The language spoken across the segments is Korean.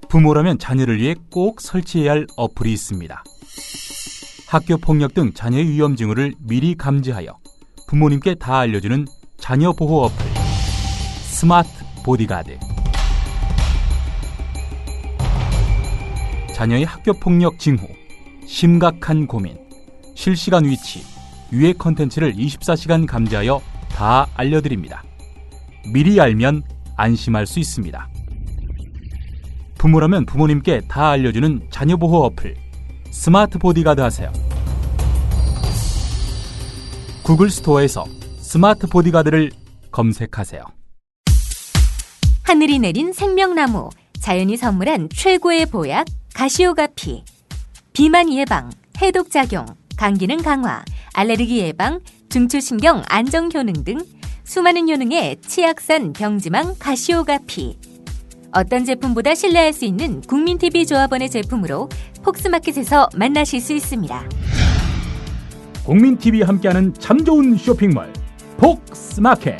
부모라면 자녀를 위해 꼭 설치해야 할 어플이 있습니다. 학교 폭력 등 자녀의 위험 징후를 미리 감지하여 부모님께 다 알려주는 자녀 보호 어플 스마트 보디가드. 자녀의 학교 폭력 징후, 심각한 고민, 실시간 위치, 유해 컨텐츠를 24시간 감지하여 다 알려드립니다. 미리 알면 안심할 수 있습니다. 부모라면 부모님께 다 알려주는 자녀 보호 어플 스마트 보디가드 하세요. 구글 스토어에서 스마트 보디가드를 검색하세요. 하늘이 내린 생명나무, 자연이 선물한 최고의 보약 가시오가피. 비만 예방, 해독작용, 감기능 강화, 알레르기 예방, 중추신경 안정 효능 등 수많은 효능의 치약산 병지망 가시오가피. 어떤 제품보다 신뢰할 수 있는 국민TV 조합원의 제품으로 폭스마켓에서 만나실 수 있습니다. 국민TV 함께하는 참 좋은 쇼핑몰 폭스마켓.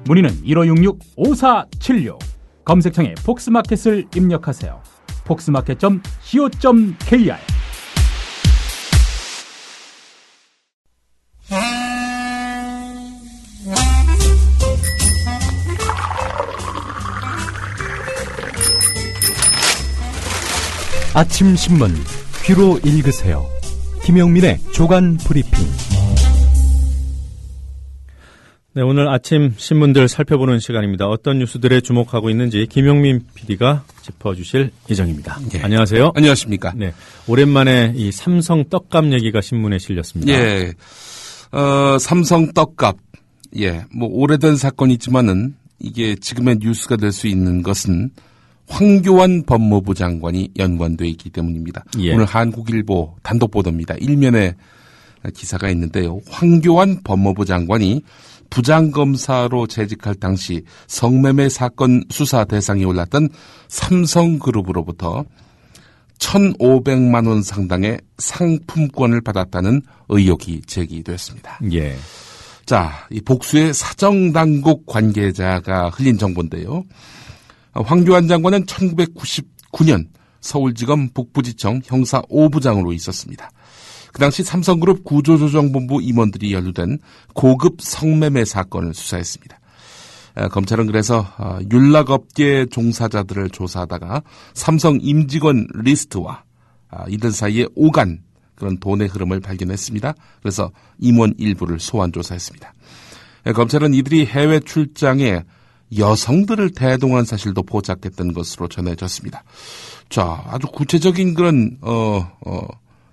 문의는 1566-5476. 검색창에 폭스마켓을 입력하세요. 폭스마켓.co.kr. 아침 신문 귀로 읽으세요. 김영민의 조간 브리핑. 네, 오늘 아침 신문들 살펴보는 시간입니다. 어떤 뉴스들에 주목하고 있는지 김영민 PD가 짚어주실 예정입니다. 예. 안녕하세요. 안녕하십니까. 네, 오랜만에 이 삼성 떡값 얘기가 신문에 실렸습니다. 예, 삼성 떡값. 예, 뭐 오래된 사건이지만은 이게 지금의 뉴스가 될 수 있는 것은 황교안 법무부 장관이 연관되어 있기 때문입니다. 예. 오늘 한국일보 단독 보도입니다. 일면에 기사가 있는데요. 황교안 법무부 장관이 부장검사로 재직할 당시 성매매 사건 수사 대상이 올랐던 삼성그룹으로부터 1,500만 원 상당의 상품권을 받았다는 의혹이 제기됐습니다. 예. 자, 이 복수의 사정당국 관계자가 흘린 정보인데요. 황교안 장관은 1999년 서울지검 북부지청 형사 5부장으로 있었습니다. 그 당시 삼성그룹 구조조정본부 임원들이 연루된 고급 성매매 사건을 수사했습니다. 검찰은 그래서 윤락업계 종사자들을 조사하다가 삼성 임직원 리스트와 이들 사이에 오간 그런 돈의 흐름을 발견했습니다. 그래서 임원 일부를 소환 조사했습니다. 검찰은 이들이 해외 출장에 여성들을 대동한 사실도 포착했던 것으로 전해졌습니다. 자, 아주 구체적인 그런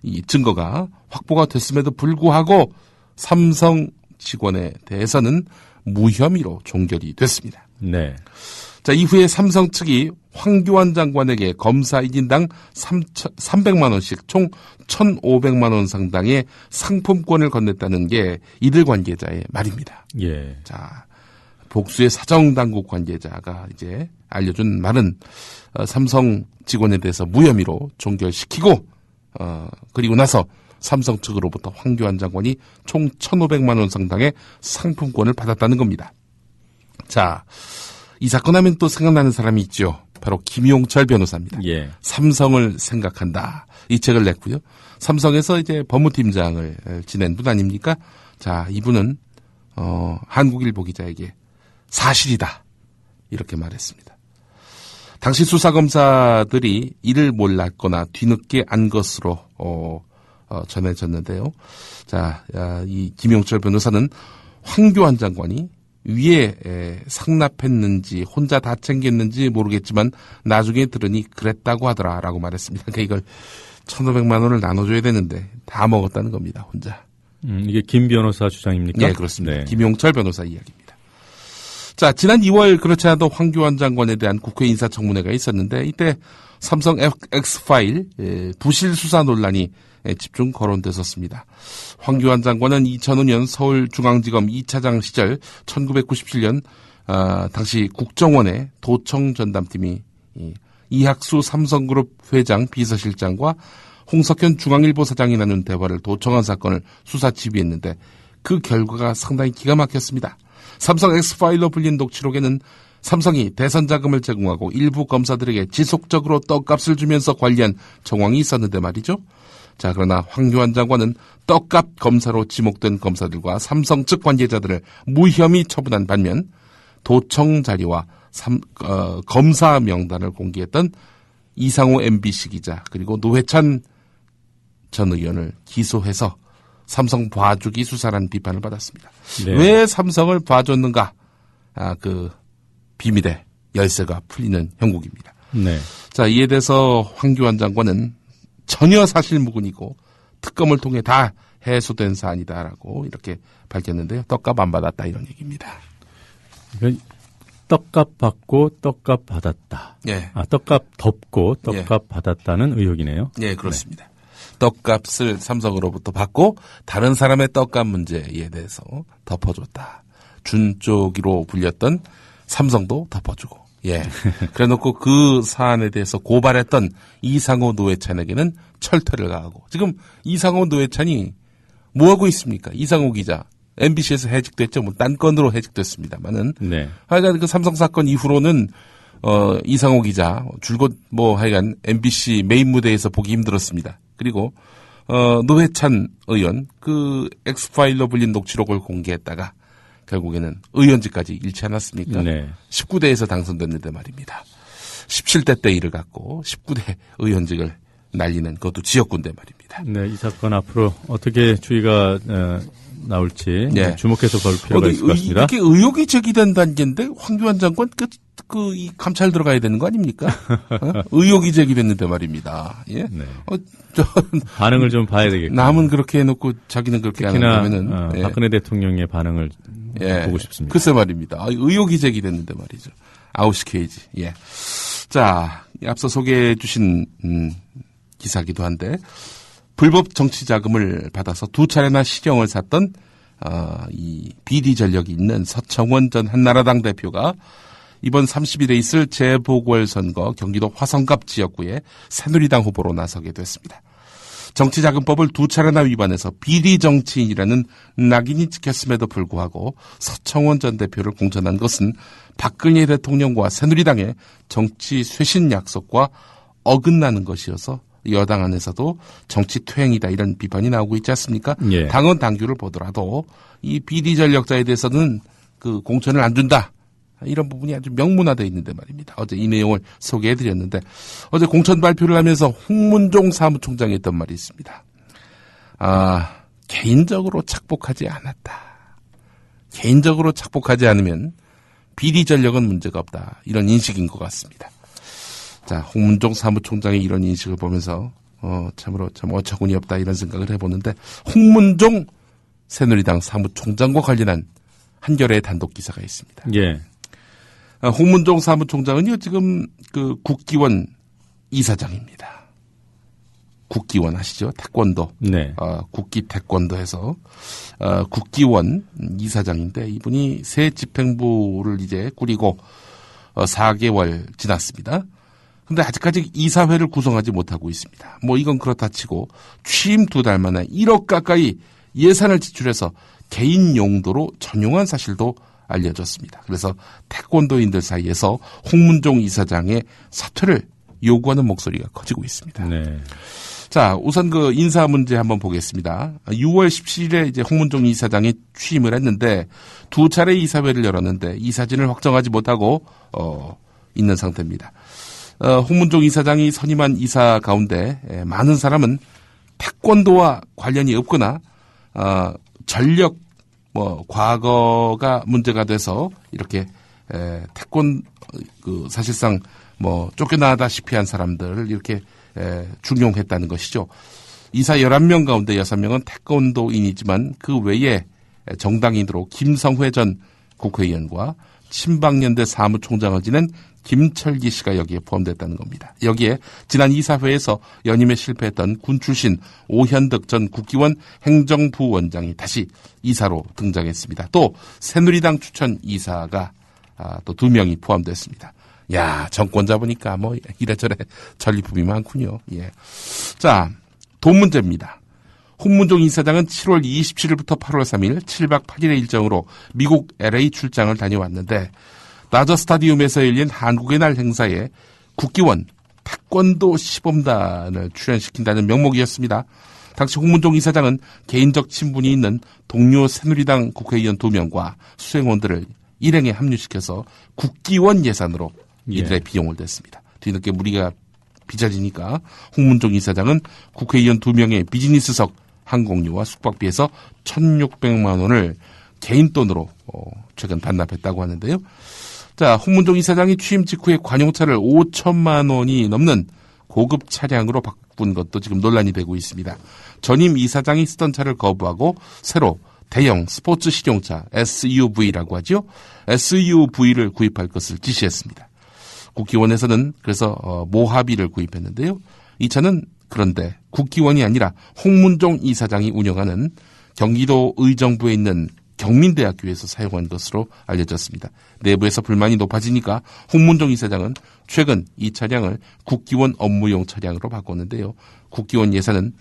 이 증거가 확보가 됐음에도 불구하고 삼성 직원에 대해서는 무혐의로 종결이 됐습니다. 네. 자, 이후에 삼성 측이 황교안 장관에게 검사 1인당 300만 원씩 총 1,500만 원 상당의 상품권을 건넸다는 게 이들 관계자의 말입니다. 예. 자, 복수의 사정당국 관계자가 이제 알려준 말은 삼성 직원에 대해서 무혐의로 종결시키고 그리고 나서 삼성 측으로부터 황교안 장관이 총 1,500만 원 상당의 상품권을 받았다는 겁니다. 자, 이 사건 하면 또 생각나는 사람이 있죠. 바로 김용철 변호사입니다. 예. 삼성을 생각한다. 이 책을 냈고요. 삼성에서 이제 법무팀장을 지낸 분 아닙니까? 자, 이분은 한국일보 기자에게 사실이다. 이렇게 말했습니다. 당시 수사검사들이 이를 몰랐거나 뒤늦게 안 것으로 전해졌는데요. 자, 이 김용철 변호사는 황교안 장관이 위에 상납했는지 혼자 다 챙겼는지 모르겠지만 나중에 들으니 그랬다고 하더라라고 말했습니다. 그러니까 이걸 1,500만 원을 나눠줘야 되는데 다 먹었다는 겁니다. 혼자. 이게 김 변호사 주장입니까? 네, 그렇습니다. 네. 김용철 변호사 이야기입니다. 자, 지난 2월 그렇지 않아도 황교안 장관에 대한 국회 인사청문회가 있었는데 이때 삼성 X파일 부실 수사 논란이 집중 거론됐었습니다. 황교안 장관은 2005년 서울중앙지검 2차장 시절 1997년 당시 국정원의 도청 전담팀이 이학수 삼성그룹 회장 비서실장과 홍석현 중앙일보 사장이 나눈 대화를 도청한 사건을 수사 지휘했는데 그 결과가 상당히 기가 막혔습니다. 삼성 X파일로 불린 녹취록에는 삼성이 대선 자금을 제공하고 일부 검사들에게 지속적으로 떡값을 주면서 관리한 정황이 있었는데 말이죠. 자, 그러나 황교안 장관은 떡값 검사로 지목된 검사들과 삼성 측 관계자들을 무혐의 처분한 반면 도청 자료와 검사 명단을 공개했던 이상호 MBC 기자 그리고 노회찬 전 의원을 기소해서 삼성 봐주기 수사라는 비판을 받았습니다. 네. 왜 삼성을 봐줬는가? 비밀의 열쇠가 풀리는 형국입니다. 네. 자, 이에 대해서 황교안 장관은 전혀 사실무근이고 특검을 통해 다 해소된 사안이다라고 이렇게 밝혔는데요. 떡값 안 받았다 이런 얘기입니다. 떡값 받고 떡값 받았다. 예. 떡값 덮고 떡값 받았다는 의혹이네요. 예, 그렇습니다. 떡값을 삼성으로부터 받고 다른 사람의 떡값 문제에 대해서 덮어줬다. 준쪽으로 불렸던 삼성도 덮어주고. 예. 그래 놓고 그 사안에 대해서 고발했던 이상호 노회찬에게는 철퇴를 가하고. 지금 이상호 노회찬이 뭐하고 있습니까? 이상호 기자. MBC에서 해직됐죠. 뭐, 딴 건으로 해직됐습니다만은. 네. 하여간 그 삼성 사건 이후로는, 이상호 기자, 줄곧 하여간 MBC 메인 무대에서 보기 힘들었습니다. 그리고, 노회찬 의원, 엑스파일로 불린 녹취록을 공개했다가, 결국에는 의원직까지 잃지 않았습니까? 네. 19대에서 당선됐는데 말입니다. 17대 때 일을 갖고 19대 의원직을 날리는 그것도 지역군대 말입니다. 네, 이 사건 앞으로 어떻게 추이가 나올지 네. 주목해서 볼 필요가 있을 것 같습니다. 이렇게 의혹이 제기된 단계인데 황교안 장관 이 감찰 들어가야 되는 거 아닙니까? 의혹이 제기됐는데 말입니다. 예. 네. 반응을 좀 봐야 되겠군요. 남은 그렇게 해놓고 자기는 그렇게 안 하면은 예. 박근혜 대통령의 반응을 보고 싶습니다. 글쎄 말입니다. 의혹이 제기됐는데 말이죠. 아웃시케이지. 예. 자, 앞서 소개해 주신 기사기도 한데 불법 정치 자금을 받아서 두 차례나 실형을 샀던 이 비리 전력이 있는 서청원 전 한나라당 대표가 이번 30일에 있을 재보궐선거 경기도 화성갑 지역구에 새누리당 후보로 나서게 됐습니다. 정치자금법을 두 차례나 위반해서 비리정치인이라는 낙인이 찍혔음에도 불구하고 서청원 전 대표를 공천한 것은 박근혜 대통령과 새누리당의 정치 쇄신 약속과 어긋나는 것이어서 여당 안에서도 정치 퇴행이다 이런 비판이 나오고 있지 않습니까? 예. 당헌 당규를 보더라도 이 비리 전력자에 대해서는 공천을 안 준다. 이런 부분이 아주 명문화되어 있는데 말입니다. 어제 이 내용을 소개해드렸는데 어제 공천 발표를 하면서 홍문종 사무총장이 했던 말이 있습니다. 개인적으로 착복하지 않았다. 개인적으로 착복하지 않으면 비리 전력은 문제가 없다. 이런 인식인 것 같습니다. 자, 홍문종 사무총장의 이런 인식을 보면서 참으로 참 어처구니 없다 이런 생각을 해보는데 홍문종 새누리당 사무총장과 관련한 한겨레의 단독 기사가 있습니다. 예. 홍문종 사무총장은요, 지금 국기원 이사장입니다. 국기원 아시죠? 태권도. 네. 국기 태권도에서, 국기원 이사장인데 이분이 새 집행부를 이제 꾸리고, 4개월 지났습니다. 근데 아직까지 이사회를 구성하지 못하고 있습니다. 뭐 이건 그렇다 치고 취임 2달 만에 1억 가까이 예산을 지출해서 개인 용도로 전용한 사실도 알려졌습니다. 그래서 태권도인들 사이에서 홍문종 이사장의 사퇴를 요구하는 목소리가 커지고 있습니다. 네. 자, 우선 인사 문제 한번 보겠습니다. 6월 17일에 이제 홍문종 이사장이 취임을 했는데 두 차례 이사회를 열었는데 이사진을 확정하지 못하고 있는 상태입니다. 홍문종 이사장이 선임한 이사 가운데 많은 사람은 태권도와 관련이 없거나 전력 과거가 문제가 돼서 이렇게 사실상 쫓겨나다시피 한 사람들을 이렇게 중용했다는 것이죠. 이사 11명 가운데 6명은 태권도인이지만 그 외에 정당인으로 김성회 전 국회의원과 친박연대 사무총장을 지낸 김철기 씨가 여기에 포함됐다는 겁니다. 여기에 지난 이사회에서 연임에 실패했던 군 출신 오현덕 전 국기원 행정부원장이 다시 이사로 등장했습니다. 또 새누리당 추천 이사가 또 2명이 포함됐습니다. 야, 정권 잡으니까 이래저래 전리품이 많군요. 예. 자, 돈 문제입니다. 홍문종 이사장은 7월 27일부터 8월 3일 7박 8일의 일정으로 미국 LA 출장을 다녀왔는데 라저 스타디움에서 열린 한국의 날 행사에 국기원 태권도 시범단을 출연시킨다는 명목이었습니다. 당시 홍문종 이사장은 개인적 친분이 있는 동료 새누리당 국회의원 2명과 수행원들을 일행에 합류시켜서 국기원 예산으로 이들의 비용을 냈습니다. 뒤늦게 무리가 빚어지니까 홍문종 이사장은 국회의원 2명의 비즈니스석 항공료와 숙박비에서 1,600만 원을 개인 돈으로 최근 반납했다고 하는데요. 자, 홍문종 이사장이 취임 직후에 관용차를 5천만 원이 넘는 고급 차량으로 바꾼 것도 지금 논란이 되고 있습니다. 전임 이사장이 쓰던 차를 거부하고 새로 대형 스포츠 실용차 SUV라고 하죠. SUV를 구입할 것을 지시했습니다. 국기원에서는 그래서 모하비를 구입했는데요. 이 차는 그런데 국기원이 아니라 홍문종 이사장이 운영하는 경기도 의정부에 있는 경민대학교에서 사용한 것으로 알려졌습니다. 내부에서 불만이 높아지니까 홍문종 이사장은 최근 이 차량을 국기원 업무용 차량으로 바꿨는데요. 국기원 예산은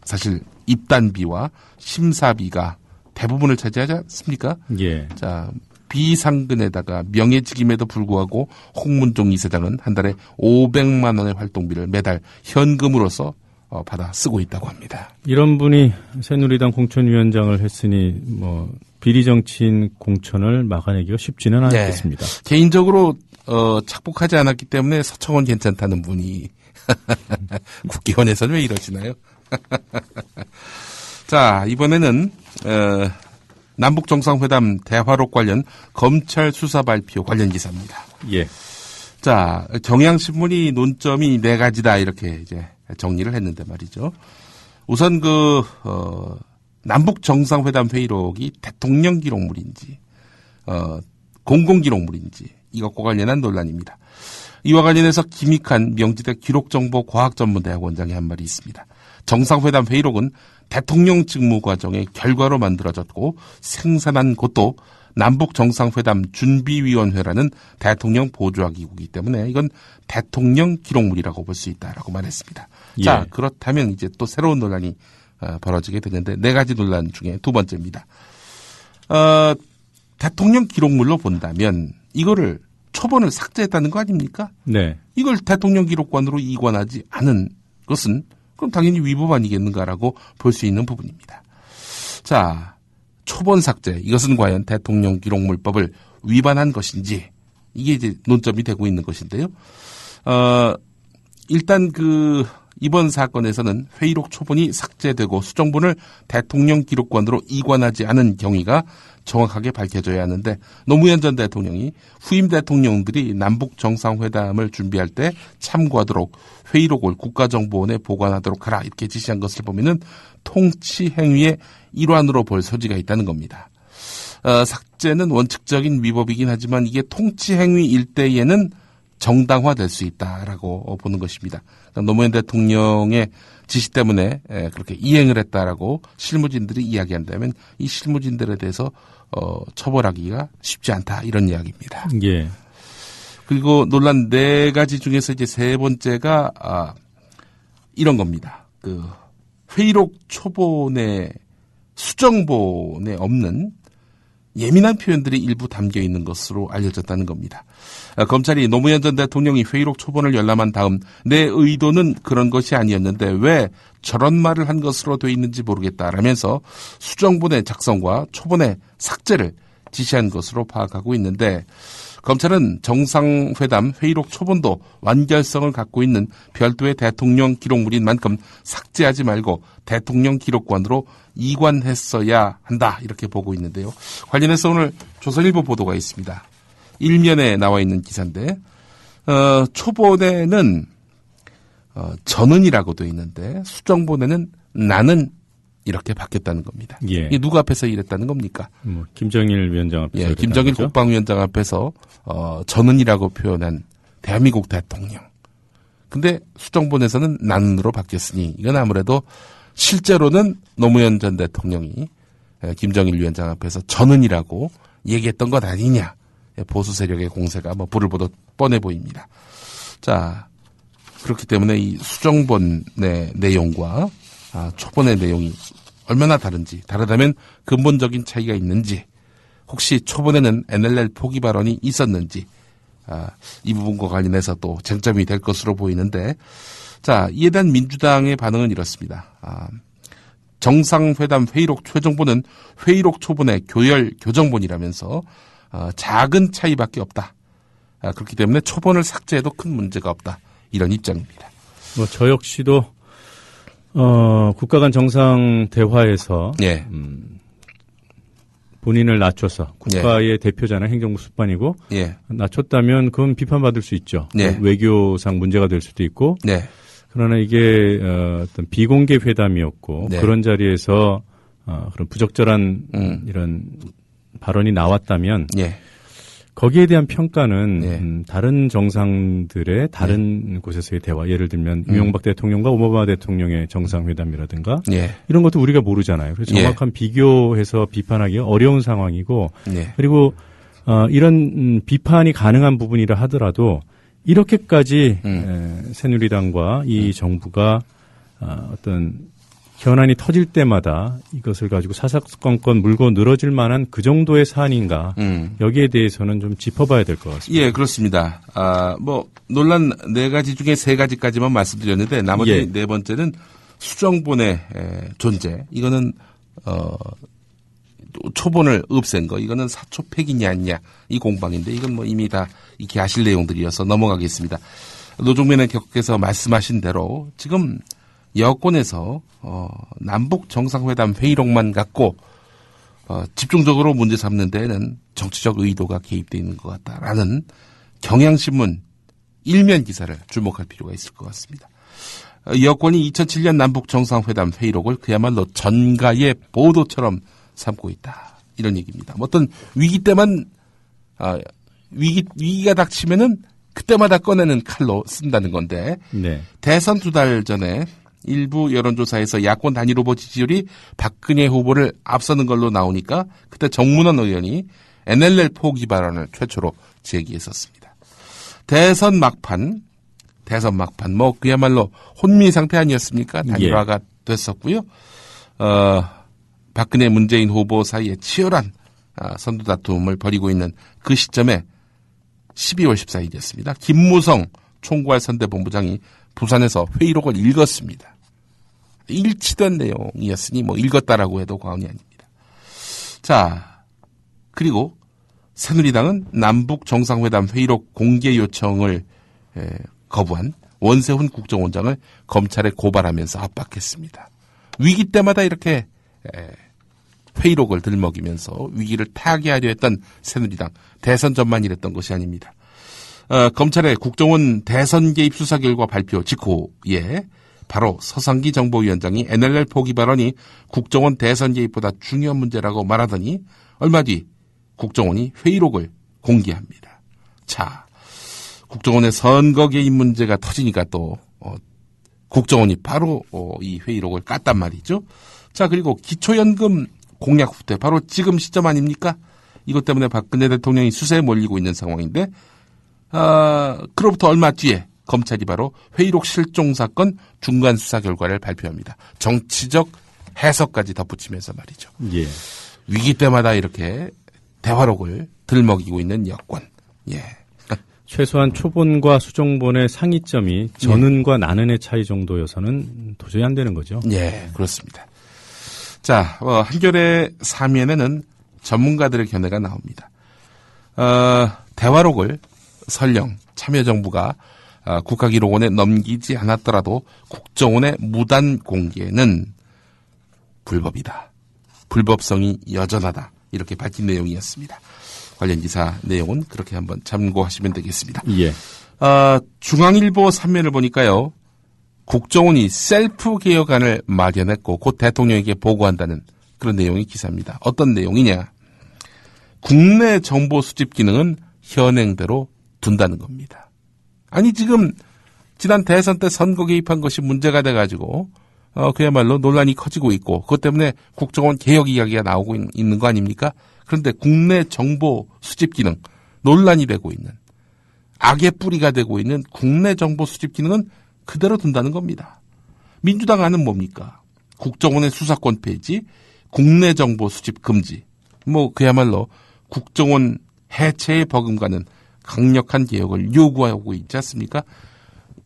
사실 입단비와 심사비가 대부분을 차지하지 않습니까? 예. 자, 비상근에다가 명예직임에도 불구하고 홍문종 이사장은 한 달에 500만 원의 활동비를 매달 현금으로서 받아 쓰고 있다고 합니다. 이런 분이 새누리당 공천위원장을 했으니 뭐 비리 정치인 공천을 막아내기가 쉽지는 않겠습니다. 네. 개인적으로 착복하지 않았기 때문에 서청원 괜찮다는 분이 국기원에서는 왜 이러시나요? 자, 이번에는 남북정상회담 대화록 관련 검찰 수사 발표 관련 기사입니다. 예. 자, 경향신문이 논점이 4가지다 이렇게 이제 정리를 했는데 말이죠. 우선 남북 정상회담 회의록이 대통령 기록물인지 공공 기록물인지 이것과 관련한 논란입니다. 이와 관련해서 김익한 명지대 기록정보과학전문대학원장이 한 말이 있습니다. 정상회담 회의록은 대통령 직무 과정의 결과로 만들어졌고 생산한 곳도 남북 정상회담 준비위원회라는 대통령 보조기구이기 때문에 이건 대통령 기록물이라고 볼 수 있다라고 말했습니다. 예. 자, 그렇다면 이제 또 새로운 논란이 벌어지게 되는데 4가지 논란 중에 2번째입니다. 대통령 기록물로 본다면 이거를 초본을 삭제했다는 거 아닙니까? 네. 이걸 대통령 기록관으로 이관하지 않은 것은 그럼 당연히 위법 아니겠는가라고 볼 수 있는 부분입니다. 자, 초본 삭제, 이것은 과연 대통령 기록물법을 위반한 것인지 이게 이제 논점이 되고 있는 것인데요. 일단 이번 사건에서는 회의록 초본이 삭제되고 수정본을 대통령 기록관으로 이관하지 않은 경위가 정확하게 밝혀져야 하는데 노무현 전 대통령이 후임 대통령들이 남북 정상회담을 준비할 때 참고하도록 회의록을 국가정보원에 보관하도록 하라 이렇게 지시한 것을 보면은 통치 행위의 일환으로 볼 소지가 있다는 겁니다. 삭제는 원칙적인 위법이긴 하지만 이게 통치 행위일 때에는 정당화될 수 있다라고 보는 것입니다. 그러니까 노무현 대통령의 지시 때문에 그렇게 이행을 했다라고 실무진들이 이야기한다면 이 실무진들에 대해서 처벌하기가 쉽지 않다 이런 이야기입니다. 예. 그리고 논란 4가지 중에서 이제 3번째가 이런 겁니다. 회의록 초본의 수정본에 없는 예민한 표현들이 일부 담겨 있는 것으로 알려졌다는 겁니다. 검찰이 노무현 전 대통령이 회의록 초본을 열람한 다음 내 의도는 그런 것이 아니었는데 왜 저런 말을 한 것으로 돼 있는지 모르겠다라면서 수정본의 작성과 초본의 삭제를 지시한 것으로 파악하고 있는데 검찰은 정상회담 회의록 초본도 완결성을 갖고 있는 별도의 대통령 기록물인 만큼 삭제하지 말고 대통령 기록관으로 이관했어야 한다 이렇게 보고 있는데요. 관련해서 오늘 조선일보 보도가 있습니다. 일면에 나와 있는 기사인데 초본에는 저는이라고 돼 있는데 수정본에는 나는 이렇게 바뀌었다는 겁니다. 예. 이게 누구 앞에서 이랬다는 겁니까? 김정일 위원장 앞에서. 예, 김정일 거죠? 국방위원장 앞에서 저는이라고 표현한 대한민국 대통령. 근데 수정본에서는 나는으로 바뀌었으니 이건 아무래도 실제로는 노무현 전 대통령이 김정일 위원장 앞에서 저는이라고 얘기했던 것 아니냐. 보수 세력의 공세가 불을 보듯 뻔해 보입니다. 자, 그렇기 때문에 이 수정본의 내용과 초본의 내용이 얼마나 다른지, 다르다면 근본적인 차이가 있는지 혹시 초반에는 NLL 포기 발언이 있었는지 이 부분과 관련해서 또 쟁점이 될 것으로 보이는데, 자, 이에 대한 민주당의 반응은 이렇습니다. 정상회담 회의록 최종본은 회의록 초본의 교열 교정본이라면서 작은 차이밖에 없다. 그렇기 때문에 초본을 삭제해도 큰 문제가 없다. 이런 입장입니다. 뭐 저 역시도 국가 간 정상 대화에서 예. 본인을 낮춰서 국가의 대표자는 행정부 수반이고 예. 낮췄다면 그건 비판받을 수 있죠. 네. 외교상 문제가 될 수도 있고. 네. 그러나 이게 어떤 비공개 회담이었고 네. 그런 자리에서 그런 부적절한 이런 발언이 나왔다면 예. 거기에 대한 평가는 예. 다른 정상들의 다른 곳에서의 대화, 예를 들면 이명박 대통령과 오바마 대통령의 정상회담이라든가 예. 이런 것도 우리가 모르잖아요. 그래서 정확한 비교해서 비판하기가 어려운 상황이고 예. 그리고 이런 비판이 가능한 부분이라 하더라도 이렇게까지 새누리당과 이 정부가 어떤 현안이 터질 때마다 이것을 가지고 사사건건 물고 늘어질 만한 그 정도의 사안인가 여기에 대해서는 좀 짚어봐야 될 것 같습니다. 예, 그렇습니다. 뭐 논란 4가지 중에 3가지까지만 말씀드렸는데 나머지 예. 4번째는 수정본의 존재. 이거는 초본을 없앤 거. 이거는 사초 폐기냐 아니냐 이 공방인데 이건 뭐 이미 다 익히 아실 내용들이어서 넘어가겠습니다. 노종면에 격께서 말씀하신 대로 지금 여권에서 남북 정상회담 회의록만 갖고 집중적으로 문제 삼는 데에는 정치적 의도가 개입되어 있는 것 같다라는 경향신문 일면 기사를 주목할 필요가 있을 것 같습니다. 여권이 2007년 남북 정상회담 회의록을 그야말로 전가의 보도처럼 삼고 있다. 이런 얘기입니다. 어떤 위기 때만 위기가 닥치면은 그때마다 꺼내는 칼로 쓴다는 건데 네. 대선 2달 전에 일부 여론조사에서 야권 단일 후보 지지율이 박근혜 후보를 앞서는 걸로 나오니까 그때 정문원 의원이 NLL 포기 발언을 최초로 제기했었습니다. 대선 막판 뭐 그야말로 혼미 상태 아니었습니까? 단일화가 됐었고요. 박근혜 문재인 후보 사이에 치열한 선두 다툼을 벌이고 있는 그 시점에 12월 14일이었습니다. 김무성 총괄 선대본부장이 부산에서 회의록을 읽었습니다. 일치된 내용이었으니 뭐 읽었다라고 해도 과언이 아닙니다. 자, 그리고 새누리당은 남북 정상회담 회의록 공개 요청을 거부한 원세훈 국정원장을 검찰에 고발하면서 압박했습니다. 위기 때마다 이렇게 회의록을 들먹이면서 위기를 타개하려 했던 새누리당, 대선 전만 이랬던 것이 아닙니다. 검찰의 국정원 대선 개입 수사 결과 발표 직후에 바로 서상기 정보위원장이 NLL 포기 발언이 국정원 대선 개입보다 중요한 문제라고 말하더니 얼마 뒤 국정원이 회의록을 공개합니다. 자, 국정원의 선거 개입 문제가 터지니까 또 국정원이 바로 이 회의록을 깠단 말이죠. 자, 그리고 기초연금 공약 후퇴 바로 지금 시점 아닙니까? 이것 때문에 박근혜 대통령이 수세에 몰리고 있는 상황인데 그로부터 얼마 뒤에 검찰이 바로 회의록 실종 사건 중간 수사 결과를 발표합니다. 정치적 해석까지 덧붙이면서 말이죠. 예. 위기 때마다 이렇게 대화록을 들먹이고 있는 여권. 예. 최소한 초본과 수정본의 상이점이 전은과 나는의 차이 정도여서는 도저히 안 되는 거죠. 예, 그렇습니다. 자, 한겨레 3면에는 전문가들의 견해가 나옵니다. 대화록을 설령 참여정부가 국가기록원에 넘기지 않았더라도 국정원의 무단 공개는 불법이다. 불법성이 여전하다. 이렇게 밝힌 내용이었습니다. 관련 기사 내용은 그렇게 한번 참고하시면 되겠습니다. 예. 중앙일보 3면을 보니까요. 국정원이 셀프 개혁안을 마련했고 곧 대통령에게 보고한다는 그런 내용의 기사입니다. 어떤 내용이냐. 국내 정보 수집 기능은 현행대로 둔다는 겁니다. 아니 지금 지난 대선 때 선거 개입한 것이 문제가 돼가지고 그야말로 논란이 커지고 있고 그것 때문에 국정원 개혁 이야기가 나오고 있는 거 아닙니까? 그런데 국내 정보 수집 기능 논란이 되고 있는 악의 뿌리가 되고 있는 국내 정보 수집 기능은 그대로 둔다는 겁니다. 민주당 안은 뭡니까? 국정원의 수사권 폐지, 국내 정보 수집 금지. 뭐 그야말로 국정원 해체에 버금가는 강력한 개혁을 요구하고 있지 않습니까?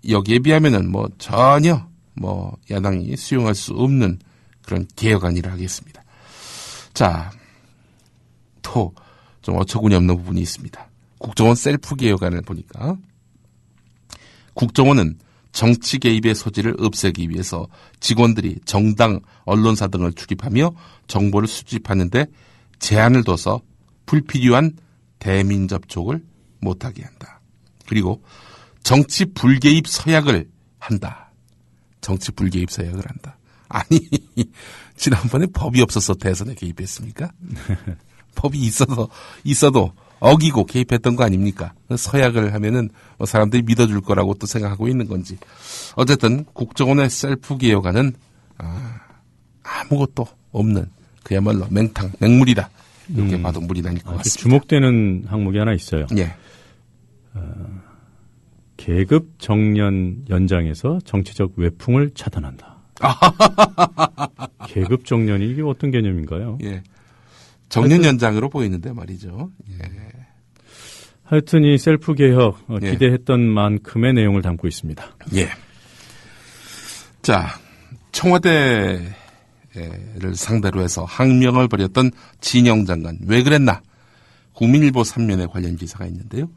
여기에 비하면은 전혀 야당이 수용할 수 없는 그런 개혁안이라 하겠습니다. 자, 또 좀 어처구니 없는 부분이 있습니다. 국정원 셀프 개혁안을 보니까 국정원은 정치 개입의 소지를 없애기 위해서 직원들이 정당, 언론사 등을 출입하며 정보를 수집하는데 제한을 둬서 불필요한 대민 접촉을 못하게 한다. 그리고 정치 불개입 서약을 한다. 정치 불개입 서약을 한다. 아니, 지난번에 법이 없어서 대선에 개입했습니까? 법이 있어도 어기고 개입했던 거 아닙니까? 서약을 하면은 사람들이 믿어줄 거라고 또 생각하고 있는 건지. 어쨌든 국정원의 셀프 개혁안은 아무것도 없는 그야말로 맹물이다. 이렇게 봐도 무리 아닐 것 같습니다. 주목되는 항목이 하나 있어요. 예. 계급 정년 연장에서 정치적 외풍을 차단한다. 계급 정년이 이게 어떤 개념인가요? 예. 정년 연장으로 보이는데 말이죠. 예. 하여튼 이 셀프 개혁 기대했던 만큼의 내용을 담고 있습니다. 예. 자, 청와대를 상대로 해서 항명을 벌였던 진영 장관 왜 그랬나? 국민일보 3면에 관련 기사가 있는데요.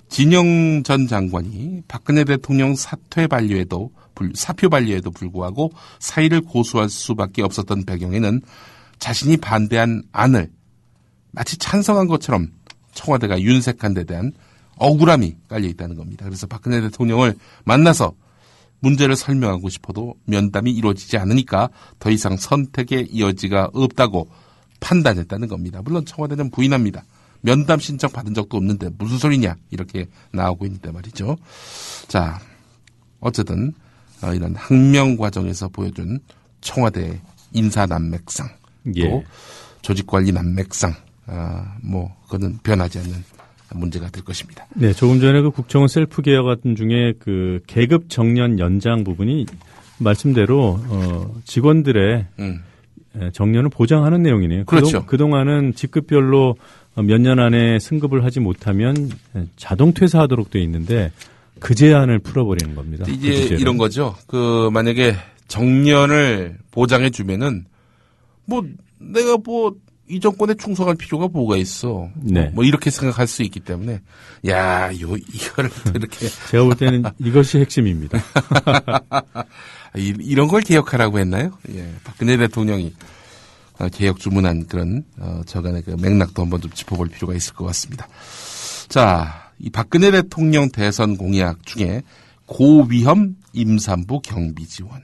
진영 전 장관이 박근혜 대통령 사표 반려에도 불구하고 사의를 고수할 수밖에 없었던 배경에는 자신이 반대한 안을 마치 찬성한 것처럼 청와대가 윤색한 데 대한 억울함이 깔려 있다는 겁니다. 그래서 박근혜 대통령을 만나서 문제를 설명하고 싶어도 면담이 이루어지지 않으니까 더 이상 선택의 여지가 없다고 판단했다는 겁니다. 물론 청와대는 부인합니다. 면담 신청 받은 적도 없는데 무슨 소리냐 이렇게 나오고 있는데 말이죠. 자, 어쨌든 이런 항명 과정에서 보여준 청와대의 인사 난맥상, 또 조직관리 난맥상, 그거는 변하지 않는 문제가 될 것입니다. 네, 조금 전에 그 국정원 셀프 개혁안 중에 그 계급 정년 연장 부분이 말씀대로 직원들의 정년을 보장하는 내용이네요. 그렇죠. 그동안은 직급별로 몇 년 안에 승급을 하지 못하면 자동 퇴사하도록 돼 있는데 그 제한을 풀어버리는 겁니다. 이제 이런 거죠. 만약에 정년을 보장해 주면은 내가 이 정권에 충성할 필요가 뭐가 있어. 네. 이렇게 생각할 수 있기 때문에 이거를 이렇게 제가 볼 때는 이것이 핵심입니다. 이런 걸 개혁하라고 했나요? 예. 박근혜 대통령이 개혁 주문한 그런 저간의 그 맥락도 한번 좀 짚어볼 필요가 있을 것 같습니다. 자, 이 박근혜 대통령 대선 공약 중에 고위험 임산부 경비 지원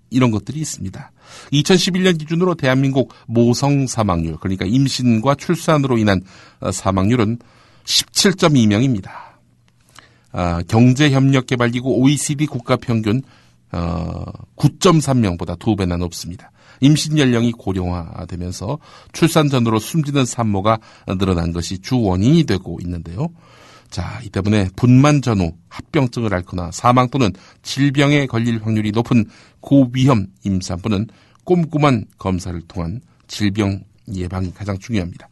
이런 것들이 있습니다. 2011년 기준으로 대한민국 모성 사망률, 그러니까 임신과 출산으로 인한 사망률은 17.2명입니다. 경제협력개발기구 OECD 국가평균 9.3명보다 2배나 높습니다. 임신 연령이 고령화되면서 출산 전으로 숨지는 산모가 늘어난 것이 주 원인이 되고 있는데요. 자, 이 때문에 분만 전후 합병증을 앓거나 사망 또는 질병에 걸릴 확률이 높은 고위험 임산부는 꼼꼼한 검사를 통한 질병 예방이 가장 중요합니다.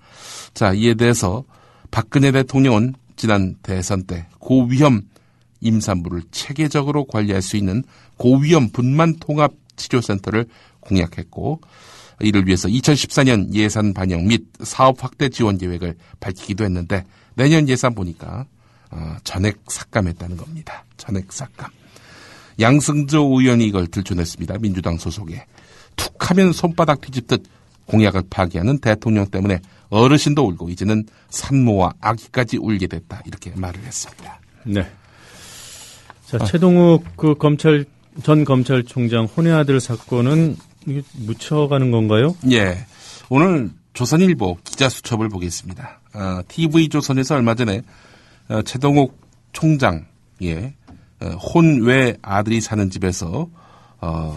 자, 이에 대해서 박근혜 대통령은 지난 대선 때 고위험 임산부를 체계적으로 관리할 수 있는 고위험 분만 통합 치료센터를 공약했고, 이를 위해서 2014년 예산 반영 및 사업 확대 지원 계획을 밝히기도 했는데 내년 예산 보니까 전액 삭감했다는 겁니다. 전액 삭감. 양승조 의원이 이걸 들춰냈습니다. 민주당 소속에. 툭하면 손바닥 뒤집듯 공약을 파기하는 대통령 때문에 어르신도 울고 이제는 산모와 아기까지 울게 됐다. 이렇게 말을 했습니다. 네. 자, 최동욱 전 검찰총장 혼외 아들 사건은 이게 묻혀가는 건가요? 예. 오늘 조선일보 기자 수첩을 보겠습니다. TV조선에서 얼마 전에 최동욱 총장의 혼외 아들이 사는 집에서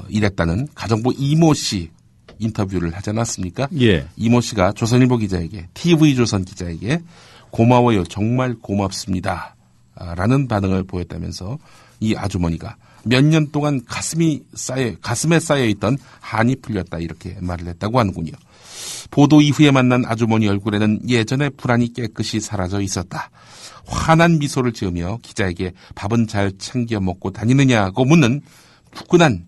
일했다는 가정부 이모 씨 인터뷰를 하지 않았습니까? 예. 이모 씨가 조선일보 기자에게, TV조선 기자에게 고마워요. 정말 고맙습니다. 라는 반응을 보였다면서 이 아주머니가 몇 년 동안 가슴에 쌓여있던 한이 풀렸다 이렇게 말을 했다고 하는군요. 보도 이후에 만난 아주머니 얼굴에는 예전의 불안이 깨끗이 사라져 있었다. 환한 미소를 지으며 기자에게 밥은 잘 챙겨 먹고 다니느냐고 묻는 푸근한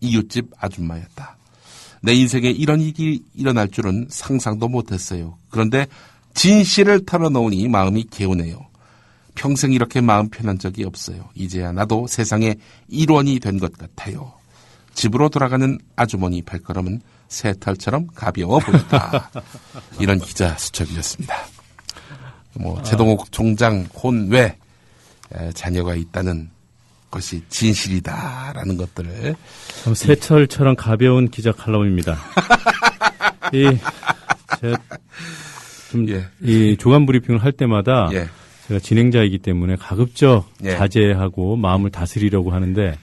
이웃집 아줌마였다. 내 인생에 이런 일이 일어날 줄은 상상도 못했어요. 그런데 진실을 털어놓으니 마음이 개운해요. 평생 이렇게 마음 편한 적이 없어요. 이제야 나도 세상의 일원이 된 것 같아요. 집으로 돌아가는 아주머니 발걸음은 새털처럼 가벼워 보였다. 이런 기자 수첩이었습니다. 최동욱 총장 혼외 자녀가 있다는 것이 진실이다라는 것들을 참 새털처럼 가벼운 기자 칼럼입니다. 이 조간 브리핑을 할 때마다 제가 진행자이기 때문에 가급적 자제하고 마음을 다스리려고 하는데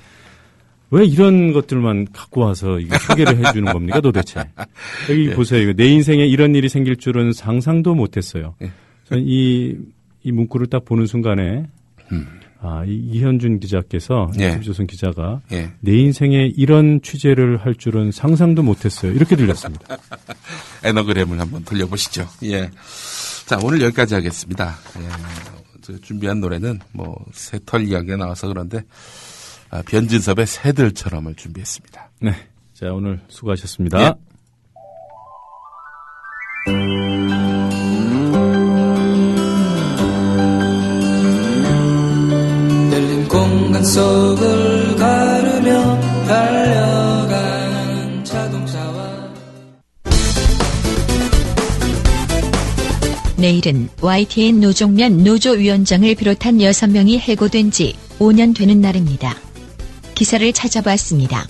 왜 이런 것들만 갖고 와서 이거 소개를 해주는 겁니까 도대체? 여기 보세요. 내 인생에 이런 일이 생길 줄은 상상도 못했어요. 저는 이 문구를 딱 보는 순간에 이현준 기자께서 TV조선 기자가 내 인생에 이런 취재를 할 줄은 상상도 못했어요. 이렇게 들렸습니다. 애너그램을 한번 돌려보시죠. 자, 오늘 여기까지 하겠습니다. 준비한 노래는 새털 이야기가 나와서 그런데 변진섭의 새들처럼을 준비했습니다. 네, 자 오늘 수고하셨습니다. 열린 공간 속을 가르며 달려가는 자동차와 내일은 YTN 노종면 노조위원장을 비롯한 6명이 해고된 지 5년 되는 날입니다. 기사를 찾아봤습니다.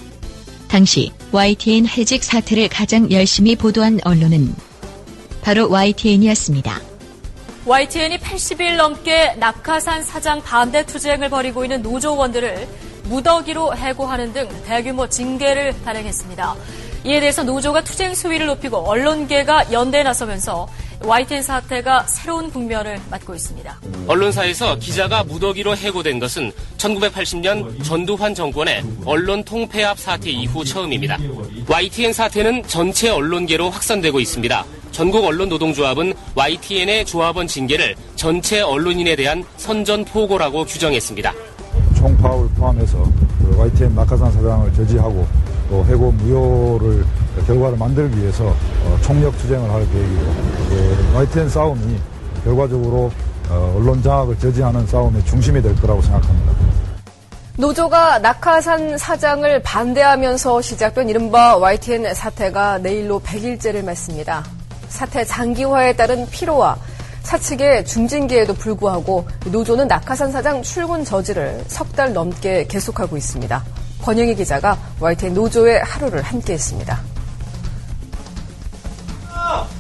당시 YTN 해직 사태를 가장 열심히 보도한 언론은 바로 YTN이었습니다. YTN이 80일 넘게 낙하산 사장 반대 투쟁을 벌이고 있는 노조원들을 무더기로 해고하는 등 대규모 징계를 단행했습니다. 이에 대해서 노조가 투쟁 수위를 높이고 언론계가 연대에 나서면서 YTN 사태가 새로운 국면을 맞고 있습니다. 언론사에서 기자가 무더기로 해고된 것은 1980년 전두환 정권의 언론 통폐합 사태 이후 처음입니다. YTN 사태는 전체 언론계로 확산되고 있습니다. 전국 언론노동조합은 YTN의 조합원 징계를 전체 언론인에 대한 선전포고라고 규정했습니다. 총파업을 포함해서 YTN 낙하산 사장을 저지하고 또 해고 무효를 결과를 만들기 위해서 총력 투쟁을 할 계획이고 YTN 싸움이 결과적으로 언론 장악을 저지하는 싸움의 중심이 될 거라고 생각합니다. 노조가 낙하산 사장을 반대하면서 시작된 이른바 YTN 사태가 내일로 100일째를 맞습니다. 사태 장기화에 따른 피로와 사측의 중징계에도 불구하고 노조는 낙하산 사장 출근 저지를 석 달 넘게 계속하고 있습니다. 권영희 기자가 YTN 노조의 하루를 함께했습니다.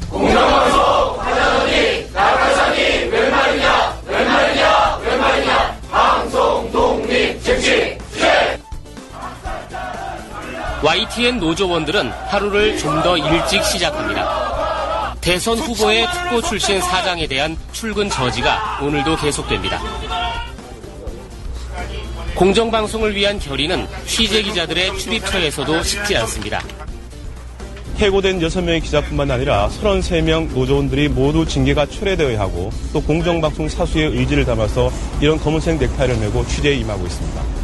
공정방송 하자더니 낙하산이 웬 말이냐 방송 독립 즉시 YTN 노조원들은 하루를 좀 더 일찍 시작합니다. 대선 후보의 특보 출신 사장에 대한 출근 저지가 오늘도 계속됩니다. 공정방송을 위한 결의는 취재 기자들의 출입처에서도 식지 않습니다. 해고된 6명의 기자뿐만 아니라 33명 노조원들이 모두 징계가 철회되어야 하고 또 공정방송 사수의 의지를 담아서 이런 검은색 넥타이를 메고 취재에 임하고 있습니다.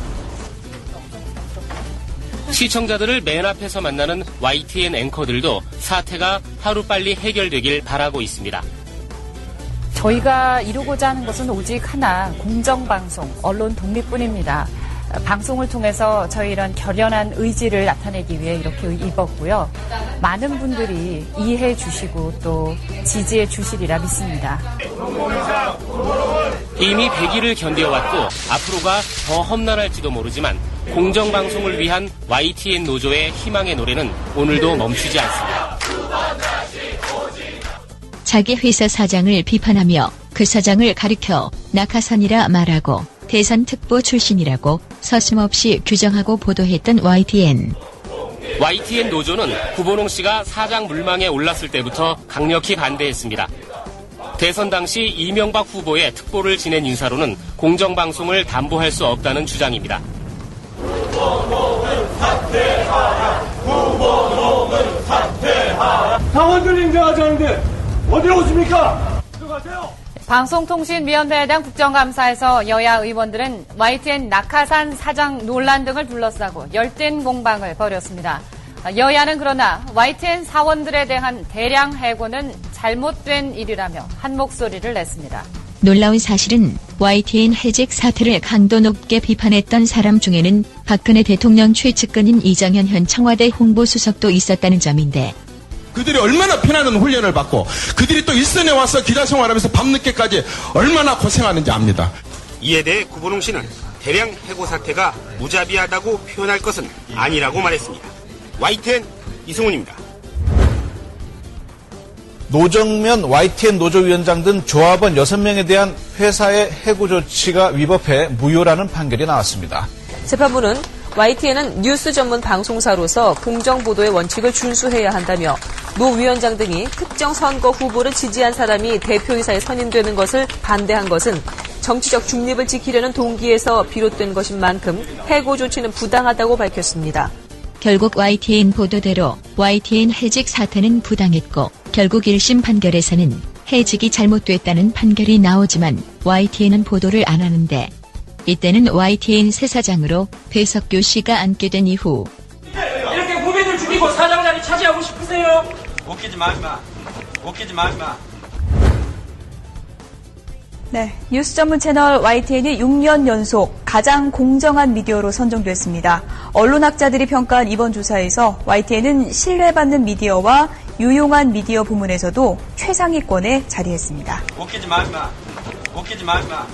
시청자들을 맨 앞에서 만나는 YTN 앵커들도 사태가 하루빨리 해결되길 바라고 있습니다. 저희가 이루고자 하는 것은 오직 하나, 공정방송, 언론 독립뿐입니다. 방송을 통해서 저희 이런 결연한 의지를 나타내기 위해 이렇게 입었고요. 많은 분들이 이해해 주시고 또 지지해 주시리라 믿습니다. 이미 100일을 견뎌왔고 앞으로가 더 험난할지도 모르지만 공정방송을 위한 YTN 노조의 희망의 노래는 오늘도 멈추지 않습니다. 자기 회사 사장을 비판하며 그 사장을 가리켜 낙하산이라 말하고 대선 특보 출신이라고 서슴없이 규정하고 보도했던 YTN. YTN 노조는 구본홍 씨가 사장 물망에 올랐을 때부터 강력히 반대했습니다. 대선 당시 이명박 후보의 특보를 지낸 인사로는 공정방송을 담보할 수 없다는 주장입니다. 후보는 사퇴하라. 후보는 사퇴하라. 당원들 인정하지 않는데 어디로 오십니까? 들어가세요. 방송통신위원회에 대한 국정감사에서 여야 의원들은 YTN 낙하산 사장 논란 등을 둘러싸고 열띤 공방을 벌였습니다. 여야는 그러나 YTN 사원들에 대한 대량 해고는 잘못된 일이라며 한 목소리를 냈습니다. 놀라운 사실은 YTN 해직 사태를 강도 높게 비판했던 사람 중에는 박근혜 대통령 최측근인 이정현 현 청와대 홍보수석도 있었다는 점인데, 그들이 얼마나 피나는 훈련을 받고 그들이 또 일선에 와서 기자 생활하면서 밤늦게까지 얼마나 고생하는지 압니다. 이에 대해 구본웅 씨는 대량 해고 사태가 무자비하다고 표현할 것은 아니라고 말했습니다. YTN 이승훈입니다. 노정면 YTN 노조위원장 등 조합원 6명에 대한 회사의 해고 조치가 위법해 무효라는 판결이 나왔습니다. 재판부는 YTN은 뉴스 전문 방송사로서 공정보도의 원칙을 준수해야 한다며 노 위원장 등이 특정 선거 후보를 지지한 사람이 대표이사에 선임되는 것을 반대한 것은 정치적 중립을 지키려는 동기에서 비롯된 것인 만큼 해고 조치는 부당하다고 밝혔습니다. 결국 YTN 보도대로 YTN 해직 사태는 부당했고, 결국 1심 판결에서는 해직이 잘못됐다는 판결이 나오지만 YTN은 보도를 안 하는데, 이때는 YTN 새 사장으로 배석규 씨가 앉게 된 이후, 이렇게 후배들 죽이고 사장 자리 차지하고 싶으세요? 웃기지 마지마. 웃기지 마지마. 네, 뉴스 전문 채널 YTN이 6년 연속 가장 공정한 미디어로 선정됐습니다. 언론학자들이 평가한 이번 조사에서 YTN은 신뢰받는 미디어와 유용한 미디어 부문에서도 최상위권에 자리했습니다. 웃기지 마지마. 웃기지 마지마.